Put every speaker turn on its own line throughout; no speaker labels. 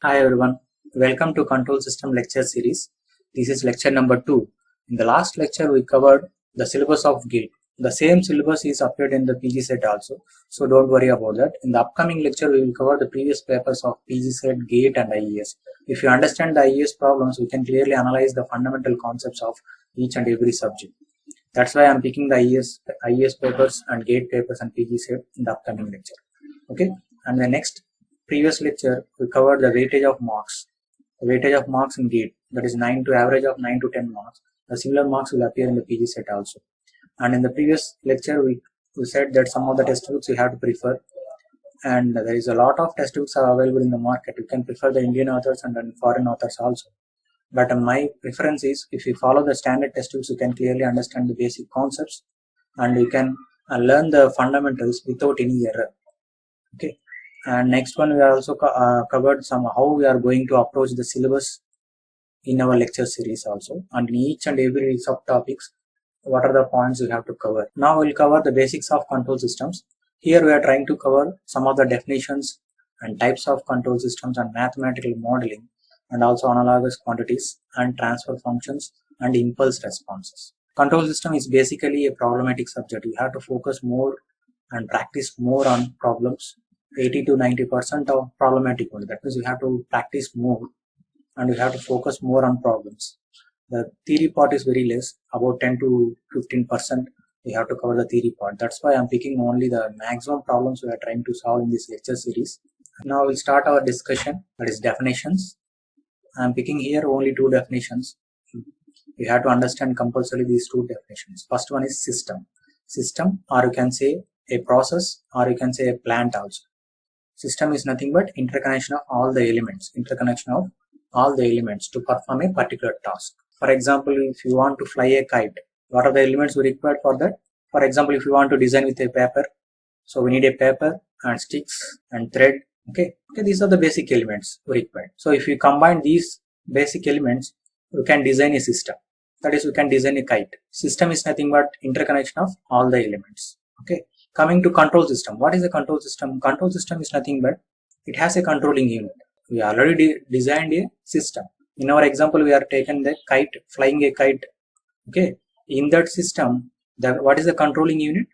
Hi everyone, welcome to Control System lecture series. This is lecture number 2. In the last lecture we covered the syllabus of GATE. The same syllabus is appeared in the PG set also, so don't worry about that. In the upcoming lecture we will cover the previous papers of PG set, GATE and IES. If you understand the IES problems, we can clearly analyze the fundamental concepts of each and every subject. That's why I am picking the IES papers and GATE papers and PG set in the upcoming lecture. Okay, and the next previous lecture we covered the weightage of marks. The weightage of marks in GATE, that is 9 to average of 9 to 10 marks. The similar marks will appear in the PG set also. And in the previous lecture we said that some of the textbooks you have to prefer, and there is a lot of textbooks are available in the market. You can prefer the Indian authors and then foreign authors also. But my preference is, if you follow the standard textbooks, you can clearly understand the basic concepts and you can learn the fundamentals without any error. Okay, and next one we are also covered some how we are going to approach the syllabus in our lecture series also, and in each and every subtopics what are the points we have to cover. Now we'll cover the basics of control systems. Here we are trying to cover some of the definitions and types of control systems and mathematical modeling, and also analogous quantities and transfer functions and impulse responses. Control system is basically a problematic subject. You have to focus more and practice more on problems. 80 to 90% of problematic only. That means you have to practice more and you have to focus more on problems. The theory part is very less, about 10 to 15%. We have to cover the theory part. That's why I'm picking only the maximum problems we are trying to solve in this lecture series. Now we'll start our discussion, that is definitions. I'm picking here only two definitions. You have to understand compulsorily these two definitions. First one is system. System, or you can say a process, or you can say a plant also. System is nothing but interconnection of all the elements, to perform a particular task. For example, if you want to fly a kite, what are the elements we require for that? For example, if you want to design with a paper, so we need a paper and sticks and thread. Okay, these are the basic elements we require. So if you combine these basic elements, we can design a system. That is, we can design a kite. System is nothing but interconnection of all the elements. Okay. Coming to control system, what is a control system? Control system is nothing but it has a controlling unit. We already designed a system. In our example, we are taken the kite, flying a kite. Okay, in that system, what is the controlling unit?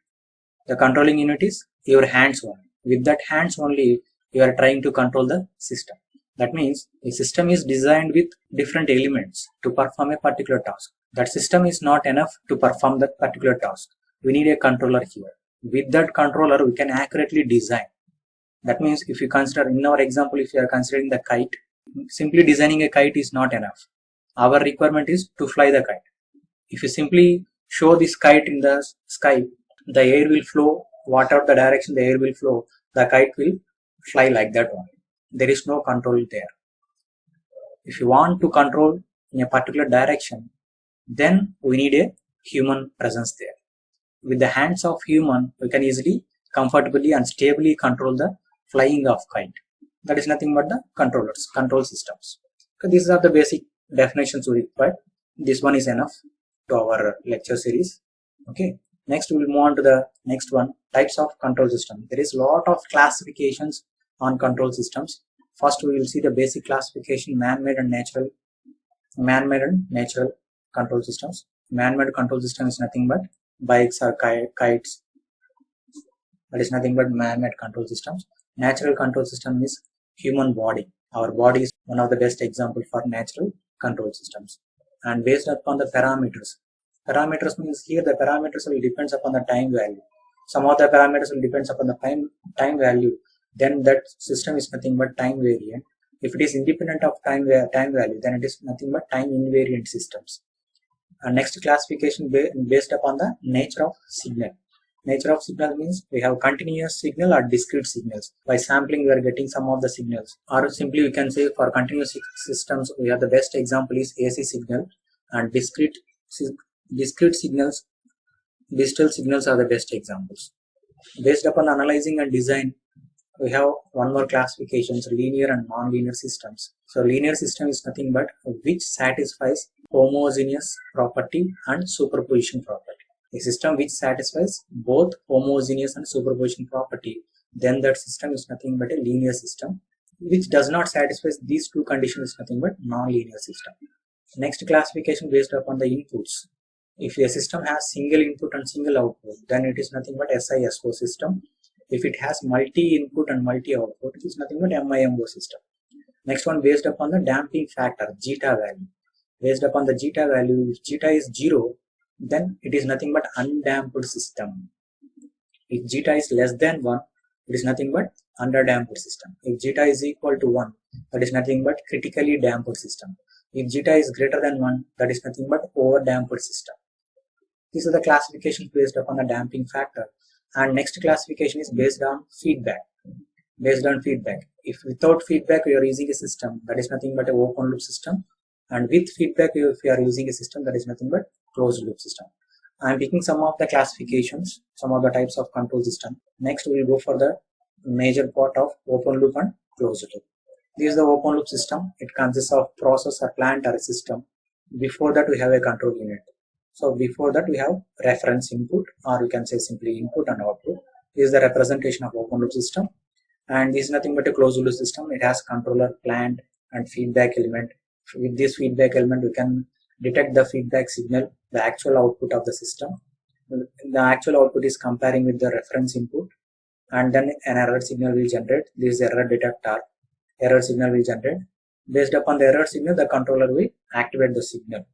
The controlling unit is your hands only. With that hands only, you are trying to control the system. That means a system is designed with different elements to perform a particular task. That system is not enough to perform that particular task. We need a controller here. With that controller, we can accurately design. That means if you consider, in our example, if you are considering the kite, simply designing a kite is not enough. Our requirement is to fly the kite. If you simply show this kite in the sky, the air will flow, whatever the direction the air will flow, the kite will fly like that only. There is no control there. If you want to control in a particular direction, then we need a human presence there. With the hands of human, we can easily, comfortably and stably control the flying of kite. That is nothing but the control systems. So these are the basic definitions we require. This one is enough to our lecture series. Okay. Next we will move on to the next one, types of control system. There is a lot of classifications on control systems. First we will see the basic classification, man-made and natural control systems. Man-made control system is nothing but bikes or kites. That is nothing but man-made control systems. Natural control system is human body. Our body is one of the best example for natural control systems. And based upon the parameters. Parameters means here the parameters will depend upon the time value. Some of the parameters will depend upon the time value. Then that system is nothing but time variant. If it is independent of time value, then it is nothing but time invariant systems. Next classification based upon the nature of signal. Nature of signal means we have continuous signal or discrete signals. By sampling, we are getting some of the signals. Or simply we can say for continuous systems, we have the best example is AC signal, and discrete signals, digital signals are the best examples. Based upon analyzing and design, we have one more classifications, linear and non-linear systems. So linear system is nothing but which satisfies homogeneous property and superposition property. A system which satisfies both homogeneous and superposition property, then that system is nothing but a linear system. which does not satisfy these two conditions is nothing but non-linear system. Next classification based upon the inputs. If a system has single input and single output, then it is nothing but SISO system. If it has multi-input and multi-output, it is nothing but MIMO system. Next one based upon the damping factor, zeta value. Based upon the zeta value, if zeta is 0, then it is nothing but undamped system. If zeta is less than 1, it is nothing but underdamped system. If zeta is equal to 1, that is nothing but critically damped system. If zeta is greater than 1, that is nothing but overdamped system. These are the classifications based upon the damping factor. And next classification is based on feedback. Based on feedback. If without feedback you are using a system, that is nothing but an open loop system. And with feedback, if you are using a system, that is nothing but closed loop system. I am picking some of the classifications, some of the types of control system. Next, we will go for the major part of open loop and closed loop. This is the open loop system. It consists of process, or plant, or a system. Before that, we have a control unit. So before that, we have reference input, or you can say simply input and output. This is the representation of open loop system. And this is nothing but a closed loop system. It has controller, plant, and feedback element. With this feedback element, we can detect the feedback signal, the actual output of the system. The actual output is comparing with the reference input, and then an error signal will generate. This error detector, error signal will generate. Based upon the error signal, the controller will activate the signal.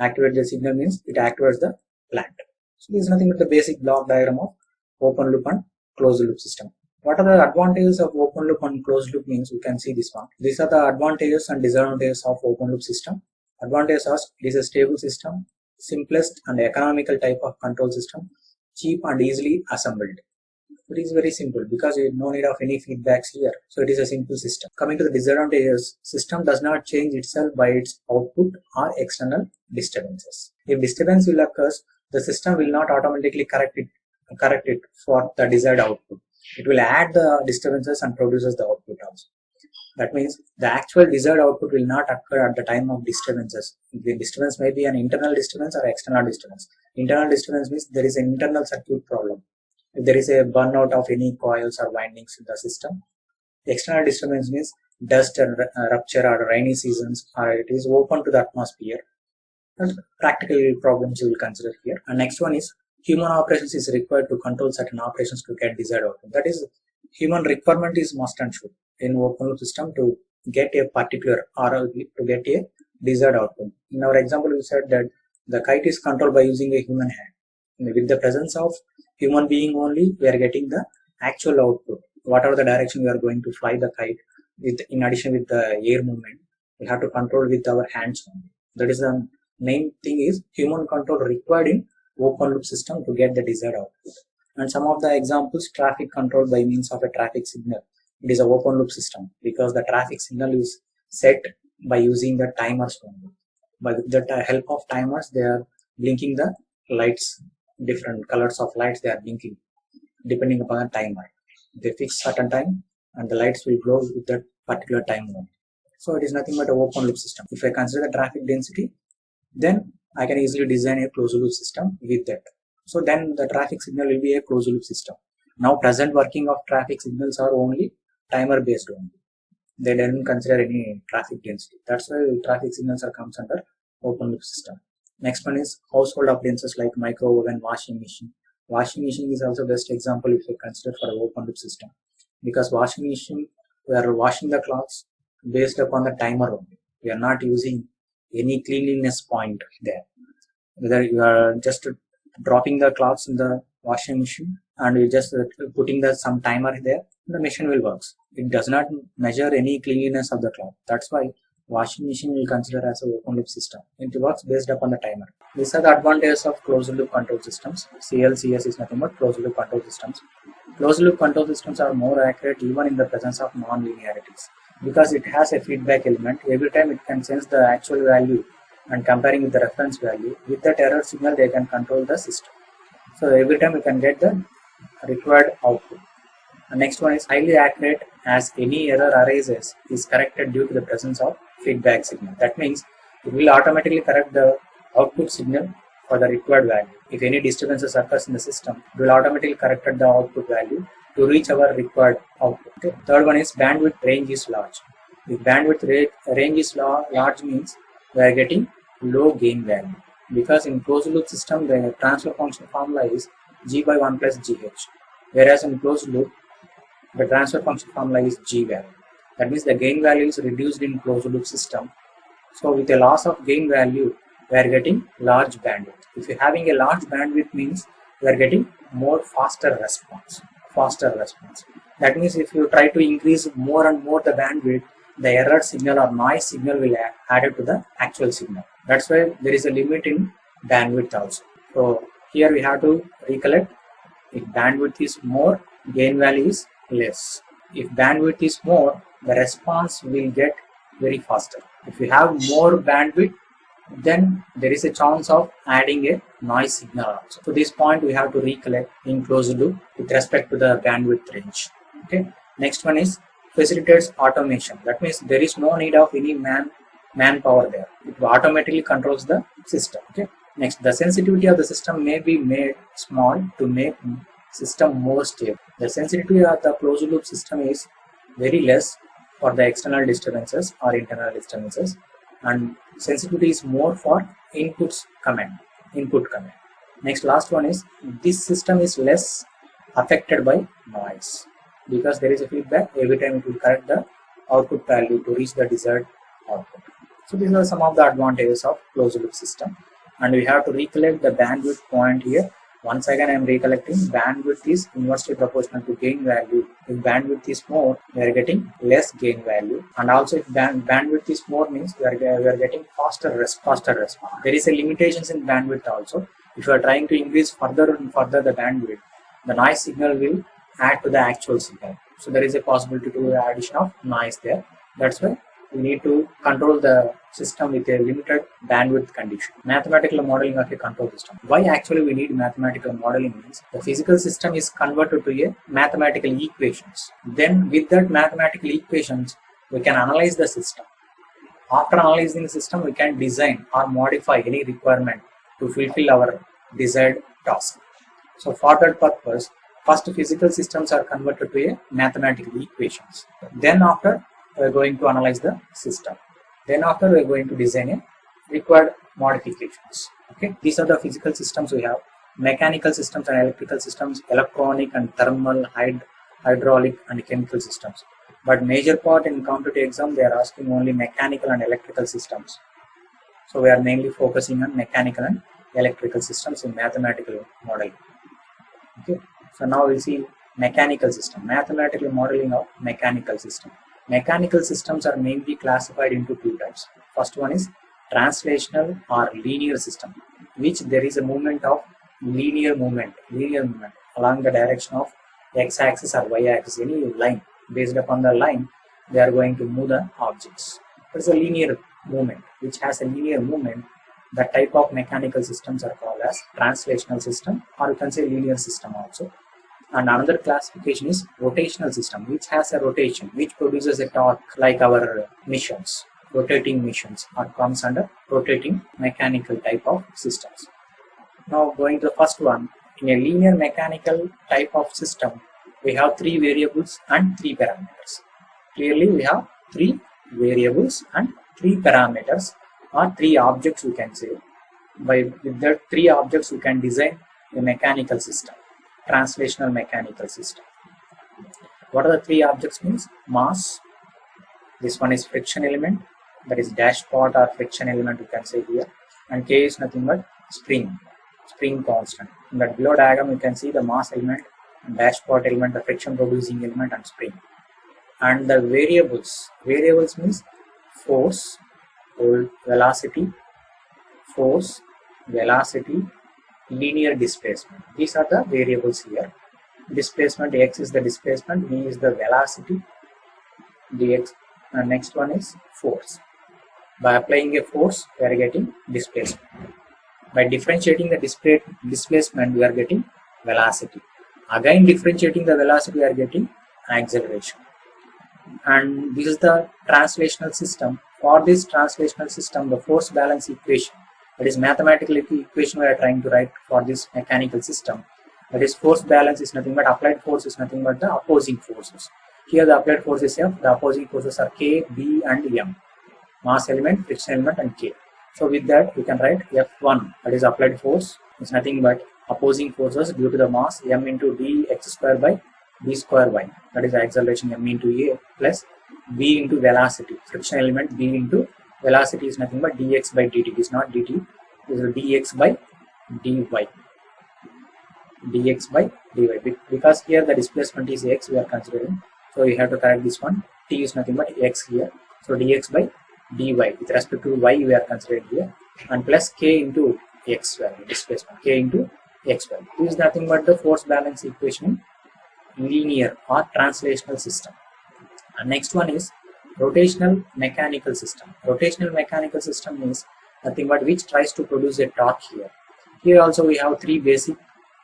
Activate the signal means it activates the plant. So this is nothing but the basic block diagram of open loop and closed loop system. What are the advantages of open loop and closed loop means? You can see this one. These are the advantages and disadvantages of open loop system. Advantages are it is a stable system, simplest and economical type of control system, cheap and easily assembled. It is very simple because you have no need of any feedbacks here. So it is a simple system. Coming to the disadvantages, system does not change itself by its output or external disturbances. If disturbance will occur, the system will not automatically correct it for the desired output. It will add the disturbances and produces the output also. That means the actual desired output will not occur at the time of disturbances. The disturbance may be an internal disturbance or external disturbance. Internal disturbance means there is an internal circuit problem. If there is a burnout of any coils or windings in the system. External disturbance means dust and rupture or rainy seasons, or it is open to the atmosphere. And practical problems you will consider here. And next one is human operations is required to control certain operations to get desired outcome. That is, human requirement is must and should in open loop system to get a particular or to get a desired outcome. In our example, we said that the kite is controlled by using a human hand. With the presence of human being only, we are getting the actual output. Whatever the direction we are going to fly the kite, in addition with the air movement, we have to control with our hands only. That is the main thing is human control required in open loop system to get the desired output. And some of the examples, traffic control by means of a traffic signal. It is a open loop system because the traffic signal is set by using the timers only. By the help of timers, they are blinking the lights, different colors of lights they are blinking depending upon the timer. They fix certain time and the lights will glow with that particular time only. So it is nothing but an open loop system. If I consider the traffic density, then I can easily design a closed loop system with that. So then the traffic signal will be a closed loop system. Now present working of traffic signals are only timer based only. They don't consider any traffic density. That's why traffic signals are comes under open loop system. Next one is household appliances like micro oven, washing machine. Washing machine is also best example if you consider for an open loop system, because washing machine we are washing the clothes based upon the timer only. We are not using any cleanliness point there. Whether you are just dropping the clothes in the washing machine and you just putting some timer there, the machine will work. It does not measure any cleanliness of the cloth. That's why washing machine will consider as a open loop system. It works based upon the timer. These are the advantages of closed loop control systems. CLCS is nothing but closed loop control systems. Closed loop control systems are more accurate even in the presence of non-linearities because it has a feedback element. Every time it can sense the actual value and comparing with the reference value. With that error signal, they can control the system. So every time you can get the required output. The next one is highly accurate as any error arises is corrected due to the presence of feedback signal. That means it will automatically correct the output signal for the required value. If any disturbances occurs in the system, it will automatically correct the output value to reach our required output. Okay. Third one is bandwidth range is large. If bandwidth range is large means we are getting low gain value, because in closed loop system the transfer function formula is G by 1 plus GH, whereas in closed loop the transfer function formula is G value. That means the gain value is reduced in closed loop system. So with a loss of gain value, we are getting large bandwidth. If you are having a large bandwidth means we are getting more faster response. That means if you try to increase more and more the bandwidth, the error signal or noise signal will add to the actual signal. That's why there is a limit in bandwidth also. So here we have to recollect, if bandwidth is more, gain value is less. If bandwidth is more, the response will get very faster. If you have more bandwidth, then there is a chance of adding a noise signal also. So this point we have to recollect in closed loop with respect to the bandwidth range. Okay. Next one is facilitates automation. That means there is no need of any manpower there. It automatically controls the system. Okay. Next, the sensitivity of the system may be made small to make system more stable. The sensitivity of the closed loop system is very less for the external disturbances or internal disturbances, and sensitivity is more for input command. Next, last one is this system is less affected by noise, because there is a feedback every time it will correct the output value to reach the desired output. So these are some of the advantages of closed loop system, and we have to recollect the bandwidth point here. Once again, I am recollecting, bandwidth is inversely proportional to gain value. If bandwidth is more, we are getting less gain value, and also if bandwidth is more means we are getting faster response. There is a limitations in bandwidth also. If you are trying to increase further and further the bandwidth, the noise signal will add to the actual signal. So there is a possibility to the addition of noise there. That's why we need to control the system with a limited bandwidth condition. Mathematical modeling of a control system. Why actually we need mathematical modeling means the physical system is converted to a mathematical equations. Then with that mathematical equations, we can analyze the system. After analyzing the system, we can design or modify any requirement to fulfill our desired task. So for that purpose, first physical systems are converted to a mathematical equations. Then after we are going to analyze the system. Then after we are going to design a required modifications. Okay, these are the physical systems we have: mechanical systems and electrical systems, electronic and thermal, hydraulic and chemical systems. But major part in competitive exam they are asking only mechanical and electrical systems. So we are mainly focusing on mechanical and electrical systems in mathematical modeling. Okay, so now we see mechanical system, mathematical modeling of mechanical system. Mechanical systems are mainly classified into two types. First one is translational or linear system, which there is a movement of linear movement along the direction of x-axis or y-axis, any line. Based upon the line, they are going to move the objects. It's a linear movement, which has a linear movement. That type of mechanical systems are called as translational system, or you can say linear system also. And another classification is rotational system, which has a rotation, which produces a torque, like our missions, rotating missions, or comes under rotating mechanical type of systems. Now going to the first one, in a linear mechanical type of system, we have three variables and three parameters. Clearly we have three variables and three parameters, or three objects, we can say. With that three objects we can design a mechanical system, translational mechanical system. What are the three objects means? Mass, this one is friction element, that is dash pot or friction element, you can say here, and K is nothing but spring constant. In that below diagram you can see the mass element, dash pot element, the friction producing element, and spring. And the variables means force, velocity, linear displacement. These are the variables here. Displacement, x is the displacement, v is the velocity, dx, and next one is force. By applying a force, we are getting displacement. By differentiating the displacement, we are getting velocity. Again differentiating the velocity, we are getting acceleration. And this is the translational system. For this translational system, the force balance equation, that is mathematical equation we are trying to write for this mechanical system, That is, force balance is nothing but applied force is nothing but the opposing forces. Here the applied force is F, the opposing forces are K, B and M. Mass element, friction element and K. So with that we can write F1, that is applied force, is nothing but opposing forces due to the mass m into dx square by b square y, that is the acceleration m into a, plus b into velocity, friction element b into velocity is nothing but dx by dt. It is not dt, it is dx by dy, dx by dy, because here the displacement is x we are considering, so we have to correct this one. T is nothing but x here, so dx by dy with respect to y we are considering here, and plus k into x value, displacement k into x value. This is nothing but the force balance equation in linear or translational system. And next one is rotational mechanical system. Rotational mechanical system means nothing but which tries to produce a torque here. Here also we have three basic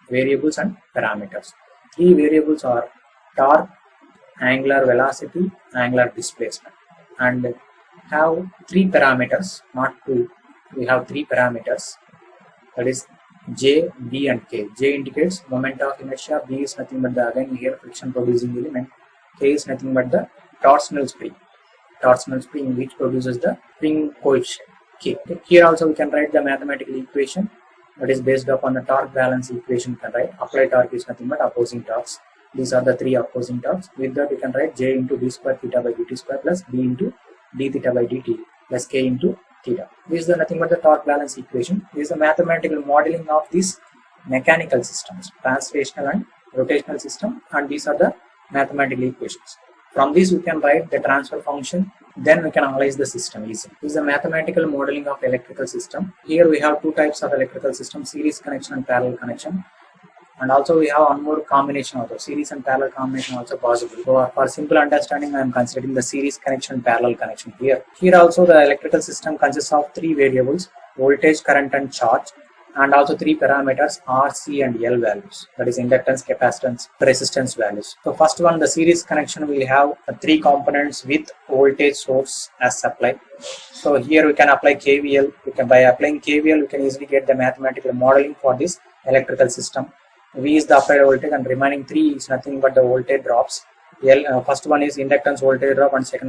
variables and parameters. Three variables are torque, angular velocity, angular displacement, and have three parameters, not two. We have three parameters, that is J, B and K. J indicates moment of inertia, B is nothing but the again here friction producing element, K is nothing but the torsional spring which produces the spring coefficient K. Here also we can write the mathematical equation that is based upon the torque balance equation. We can write applied torque is nothing but opposing torques. These are the three opposing torques. With that we can write J into d square theta by dt square plus B into d theta by dt plus K into theta. This is the nothing but the torque balance equation. This is the mathematical modeling of these mechanical systems, translational and rotational system, and these are the mathematical equations. From this we can write the transfer function, then we can analyze the system easily. This is the mathematical modeling of electrical system. Here we have two types of electrical system, series connection and parallel connection. And also we have one more combination also, series and parallel combination also possible. So for simple understanding I am considering the series connection and parallel connection here. Here also the electrical system consists of three variables, voltage, current and charge, and also three parameters R, C and L values, that is inductance, capacitance, resistance values. So first one, the series connection, will have three components with voltage source as supply. So here we can apply KVL. By applying KVL we can easily get the mathematical modeling for this electrical system. V is the applied voltage and remaining three is nothing but the voltage drops. First one is inductance voltage drop, and second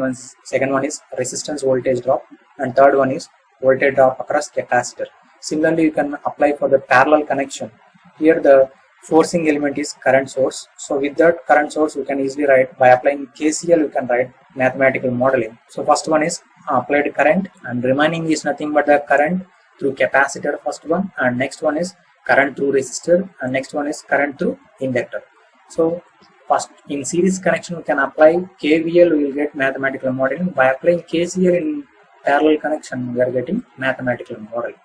one is resistance voltage drop, and third one is voltage drop across capacitor. Similarly, you can apply for the parallel connection. Here the forcing element is current source. So with that current source we can easily write, by applying KCL we can write mathematical modeling. So first one is applied current, and remaining is nothing but the current through capacitor, first one, and next one is current through resistor, and next one is current through inductor. So first in series connection we can apply KVL, we will get mathematical modeling. By applying KCL in parallel connection we are getting mathematical modeling.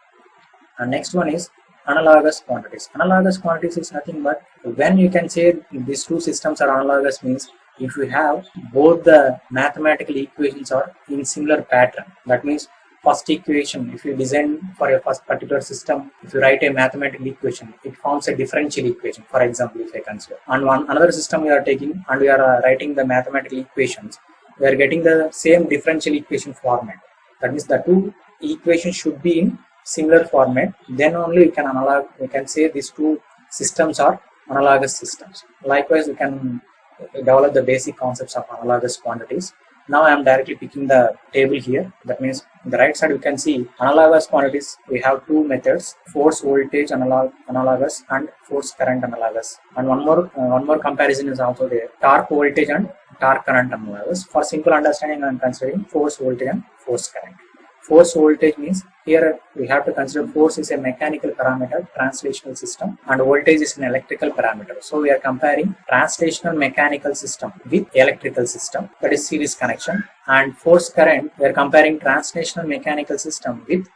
And next one is analogous quantities. Analogous quantities is nothing but when you can say these two systems are analogous means if you have both the mathematical equations are in similar pattern. That means first equation, if you design for a first particular system, if you write a mathematical equation, it forms a differential equation. For example, if I consider on another system we are taking and we are writing the mathematical equations, we are getting the same differential equation format. That means the two equations should be in similar format, then only we can say these two systems are analogous systems. Likewise, we can develop the basic concepts of analogous quantities. Now I am directly picking the table here. That means on the right side you can see analogous quantities. We have two methods: force voltage analogous and force current analogous. And one more comparison is also there: torque voltage and torque current analogous. For simple understanding, I am considering force voltage and force current. Force voltage means here we have to consider force is a mechanical parameter, translational system, and voltage is an electrical parameter. So we are comparing translational mechanical system with electrical system, that is series connection, and force current we are comparing translational mechanical system with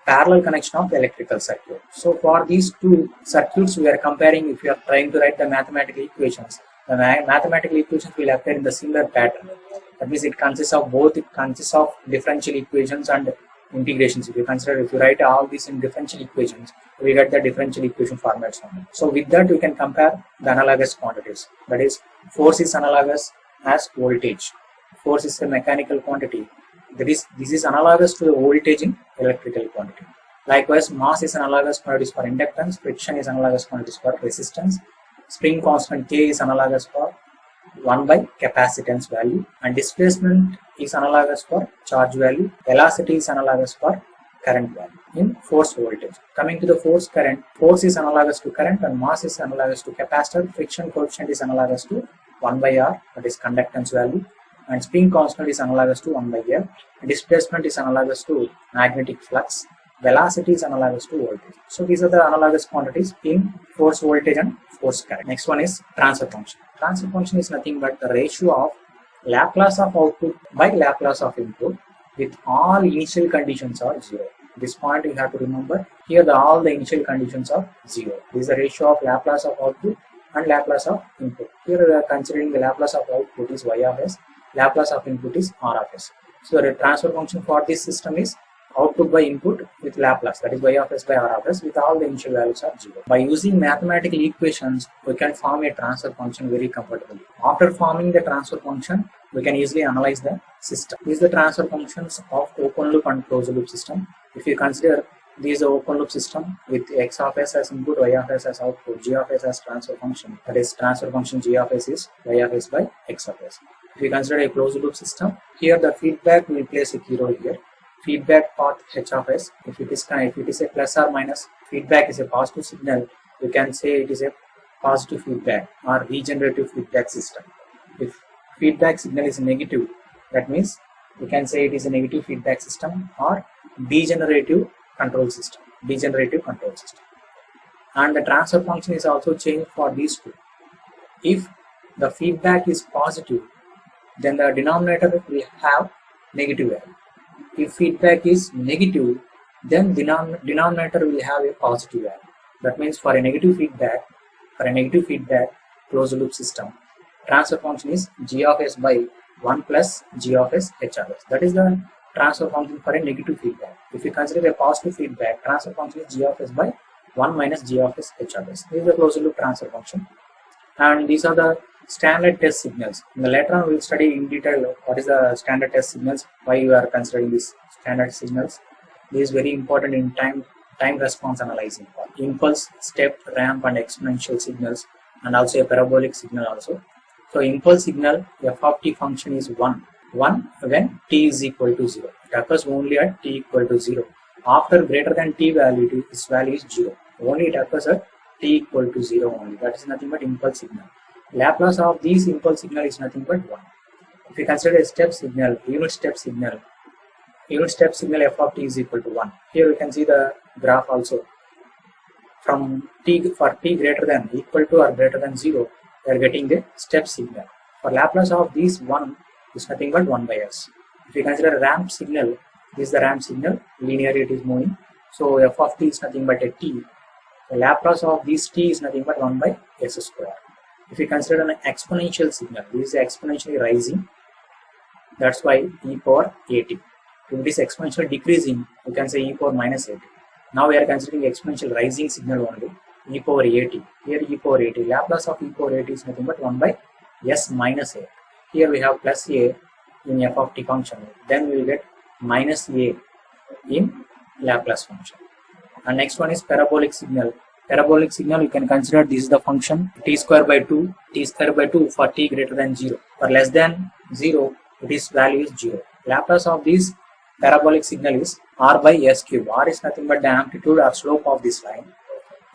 parallel connection of electrical circuit. So for these two circuits we are comparing, if you are trying to write the mathematical equations, the mathematical equations will appear in the similar pattern. That means it consists of both, it consists of differential equations and integrations. If you write all these in differential equations, we get the differential equation formats only. So with that we can compare the analogous quantities. That is, force is analogous as voltage. Force is a mechanical quantity. This is analogous to the voltage in electrical quantity. Likewise, mass is analogous quantities for inductance, friction is analogous quantities for resistance, spring constant K is analogous for 1 by capacitance value, and displacement is analogous for charge value, velocity is analogous for current value in force voltage. Coming to the force current, force is analogous to current and mass is analogous to capacitor, friction coefficient is analogous to 1 by R, that is conductance value, and spring constant is analogous to 1 by L, displacement is analogous to magnetic flux, velocity is analogous to voltage. So these are the analogous quantities in force voltage and force current. Next one is transfer function. Transfer function is nothing but the ratio of Laplace of output by Laplace of input with all initial conditions are 0. This point you have to remember. Here all the initial conditions are 0. This is the ratio of Laplace of output and Laplace of input. Here we are considering the Laplace of output is y of s, Laplace of input is r of s. So the transfer function for this system is output by input with Laplace, that is y of s by r of s, with all the initial values are 0. By using mathematical equations, we can form a transfer function very comfortably. After forming the transfer function, we can easily analyze the system. These are the transfer functions of open loop and closed loop system. If you consider these are open loop system with x of s as input, y of s as output, g of s as transfer function, that is transfer function g of s is y of s by x of s. If you consider a closed loop system, here the feedback will plays a key role here. Feedback path h of s, if it is a plus or minus, feedback is a positive signal, you can say it is a positive feedback or regenerative feedback system. If feedback signal is negative, that means we can say it is a negative feedback system or degenerative control system. And the transfer function is also changed for these two. If the feedback is positive, then the denominator will have negative value. If feedback is negative, then denominator will have a positive value. That means for a negative feedback closed loop system, transfer function is g of s by 1 plus g of s h of s. That is the transfer function for a negative feedback. If you consider a positive feedback, transfer function is g of s by 1 minus g of s h of s. This is the closed loop transfer function. And these are the standard test signals. Later on we will study in detail what is the standard test signals, why you are considering these standard signals. This is very important in time response analyzing for impulse, step, ramp and exponential signals, and also a parabolic signal also. So impulse signal f of t function is 1 when t is equal to 0. It occurs only at t equal to 0. After greater than t value, its value is 0. Only it occurs at t equal to 0 only. That is nothing but impulse signal. Laplace of this impulse signal is nothing but 1. If you consider a step signal, unit step signal f of t is equal to 1. Here you can see the graph also. From for t greater than equal to or greater than 0, we are getting the step signal. For Laplace of this 1 is nothing but 1 by s. If you consider a ramp signal, this is the ramp signal, linearly it is moving. So f of t is nothing but a t. The Laplace of this t is nothing but 1 by s square. If you consider an exponential signal, this is exponentially rising, that's why e power at. If it is exponentially decreasing, you can say e power minus at. Now we are considering exponential rising signal only, e power at. Here e power at, Laplace of e power at is nothing but 1 by s minus a. Here we have plus a in f of t function, then we will get minus a in Laplace function. And next one is parabolic signal. Parabolic signal, you can consider this is the function t square by 2 for t greater than 0. For less than 0, its value is 0. Laplace of this parabolic signal is r by s cube. R is nothing but the amplitude or slope of this line.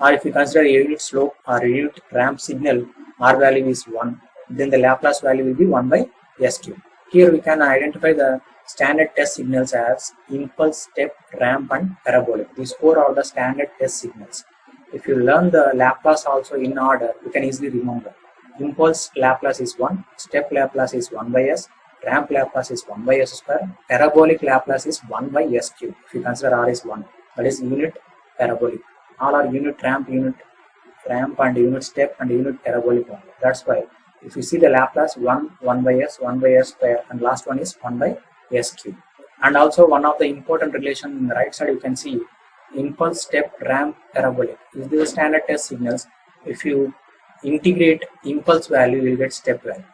Or if you consider a unit slope or a unit ramp signal, r value is 1. Then the Laplace value will be 1 by s cube. Here we can identify the standard test signals as impulse, step, ramp and parabolic. These four are the standard test signals. If you learn the Laplace also in order, you can easily remember. Impulse Laplace is 1, step Laplace is 1 by s, ramp Laplace is 1 by s square, parabolic Laplace is 1 by s cube. If you consider r is 1, that is unit parabolic. All are unit ramp and unit step and unit parabolic only. That's why if you see the Laplace 1 by s square, and last one is 1 by s cube. And also one of the important relation in the right side, you can see impulse, step, ramp, parabolic. These are the standard test signals. If you integrate impulse value, you will get step value.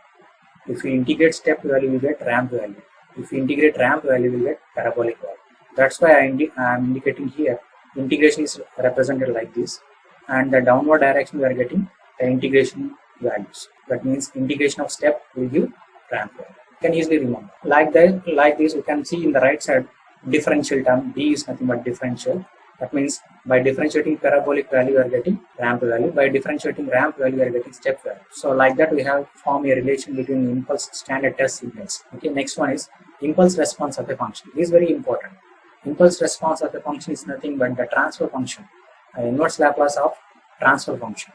If you integrate step value, you will get ramp value. If you integrate ramp value, you will get parabolic value. That's why I am indicating here. Integration is represented like this, and the downward direction we are getting the integration values. That means integration of step will give ramp value. You can easily remember. Like this, you can see in the right side differential term. D is nothing but differential. That means by differentiating parabolic value, you are getting ramp value. By differentiating ramp value, you are getting step value. So like that, we have formed a relation between impulse standard test signals. Okay. Next one is impulse response of a function. This is very important. Impulse response of a function is nothing but the transfer function, inverse Laplace of transfer function.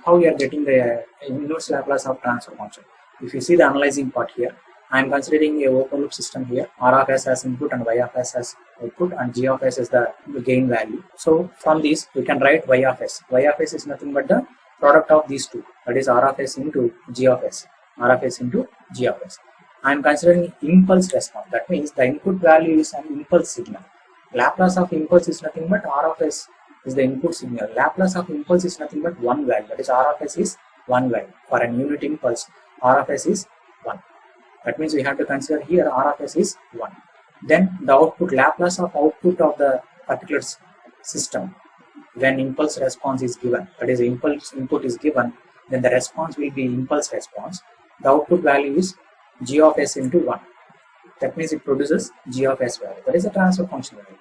How we are getting the inverse Laplace of transfer function? If you see the analyzing part here, I am considering a open loop system here. R of s as input and y of s as output, and g of s is the gain value. So from this we can write y of s. Y of s is nothing but the product of these two, that is R of s into g of s, R of s into g of s. I am considering impulse response. That means the input value is an impulse signal. Laplace of impulse is nothing but R of s is the input signal. Laplace of impulse is nothing but one value, that is R of s is one value. For an unit impulse, R of s is 1. That means we have to consider here R of s is 1. Then the output, Laplace of output of the particular system, when impulse response is given, that is impulse input is given, then the response will be impulse response. The output value is g of s into 1. That means it produces g of s value. That is a transfer function value.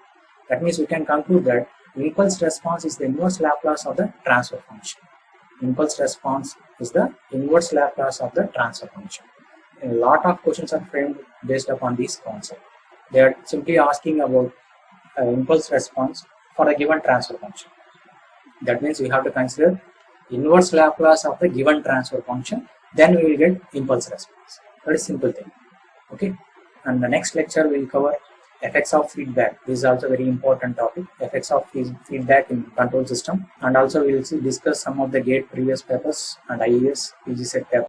That means we can conclude that impulse response is the inverse Laplace of the transfer function. Impulse response is the inverse Laplace of the transfer function. A lot of questions are framed based upon this concept. They are simply asking about impulse response for a given transfer function. That means we have to consider inverse Laplace of the given transfer function, then we will get impulse response. That is simple thing. Okay. And the next lecture will cover effects of feedback. This is also very important topic, effects of feedback in control system, and also we will discuss some of the GATE previous papers and IES PG set papers.